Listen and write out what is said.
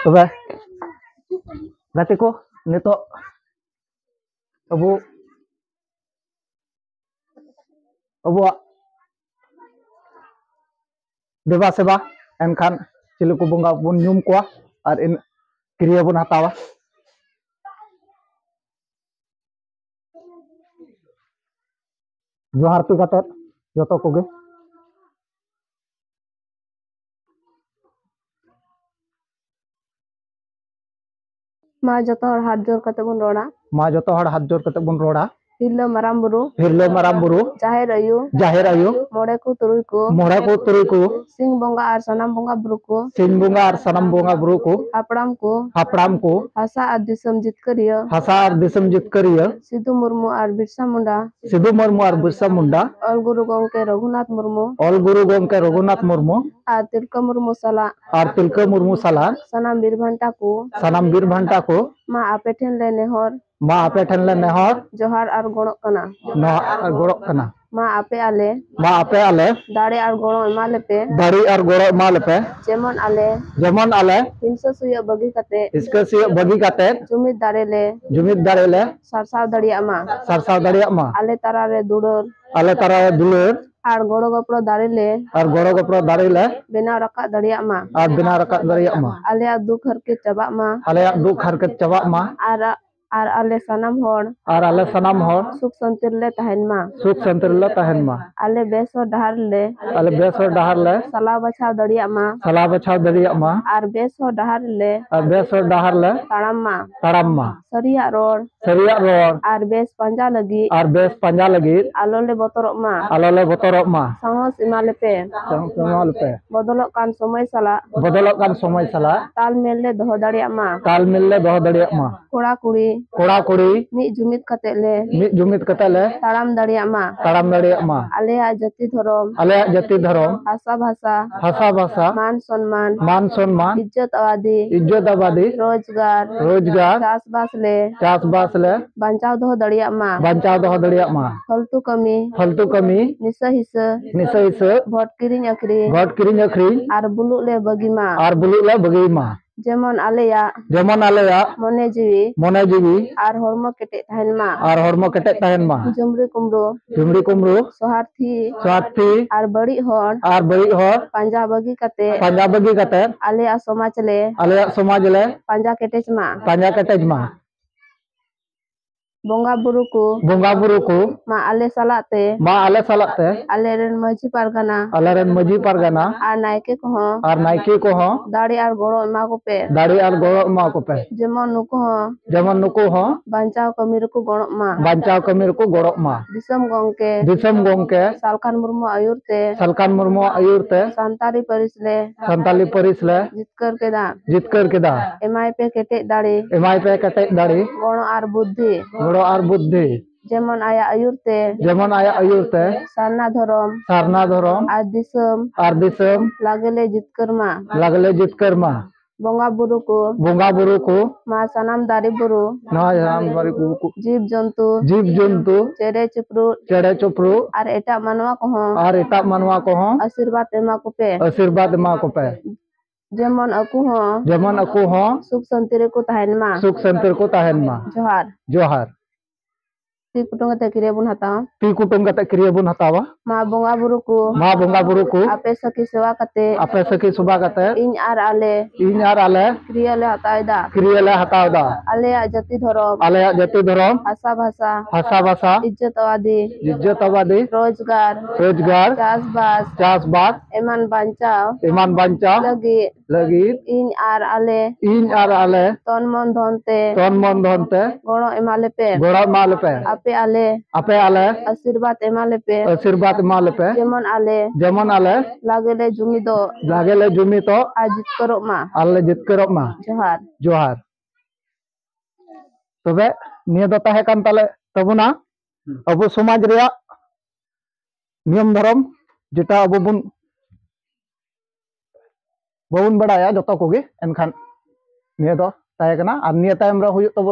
Tube gati ko nito abu deba seba enkan cilu ko bunga bun nyum ko ar in kriya bun hatawa johar tu katet joto ko ge Ma joto hor hat jor kate bun roda. Ma joto hor hat jor kate bun roda. Hirlo maram buru. Jahir ayu. Mode ko turuy ko. Sing bonga ar sanam bonga buru ko. Hapram ko. Hasa ar disam jitkariya. Sidhu Murmu ar Birsa Munda. Ol Guru Gongke Raghunath Murmu. Ar Tilka Murmu sala. Sanam Bir Bhanta ko. Ma apeten le nehor. Johar ar gorok kana. Ma ape ale. Dare ar goro emalepe. Jemon ale. Hinsa suya bagi kate. Jumit dare le. Sarsaw dariya ma. Ale tarare dulur. Ar goro gopro dare le. Benaw rakak dariya ma. Ale ak duk harket chabak ma. Ar ale sanam hor. Suk santir le tahen ma. Ale besor dahar le. Salah bachaw dariya ma. Ar besor dahar le. Taram ma. Sariya ror. Ar bes panja lagi. Alole botorok ma. Sangos imalepe. Bodolok kan somay sala. Tal melle doho dariya ma. Kora kuri. Mi jumit kate le. Taram dariya ma. Aleya jati dhorom. Hasa bhasa. Man sonman. Izzat abadi. Rojgar. Chasbas le. Banchaw doho dariya ma. Faltu kami. Nisa hisa. Bhot kiring akring. Ar buluk le bagi ma. Jemon aleya mone jiwi ar hormo ketek tahen ma. Jumri kumru soharthi ar bari hor panja bagi kate aleya somaj le panja ketej ma. Bonga buru ko ma ale salate ale ren maji pargana ar naike ko dare ar goro ema ko pe jemon nuku ho banchaw kami ruku gorok ma disam gongke Salkan Murmu ayur te santali paris le jitkar keda emai pe ketek dare goro ar buddhi Jemon aya ayur te sarna dhorom ar disam lagele jitkar ma bonga buru ko ma sanam dari buru jib jontu cere cupru ar etak manwa koho asirbat ema ko pe jemon aku ho suk santir ko tahen ma johar Ti kutung kate kriya bun hatawa. Ma bonga buru ko. Ape saki sewa kate. Iñ ar ale. Kriya le hataw da. Aleya jati dhorom. Hasa bhasa. Izzat abadi. Rojgar. Chasbas. Eman banchaw. Lagi. Iñ ar ale. Ton mon dhonte. Goro emalepe. Ape ale asirbat emalepe jemon ale lagele jumito ajit korok ma johar tobe niya do tahe kan tale tabuna abu somaj reya niyam dharam jeta abu babun badaya joto koge enkhan niya do tahe kana ar niya tayam ra huyuk tabuna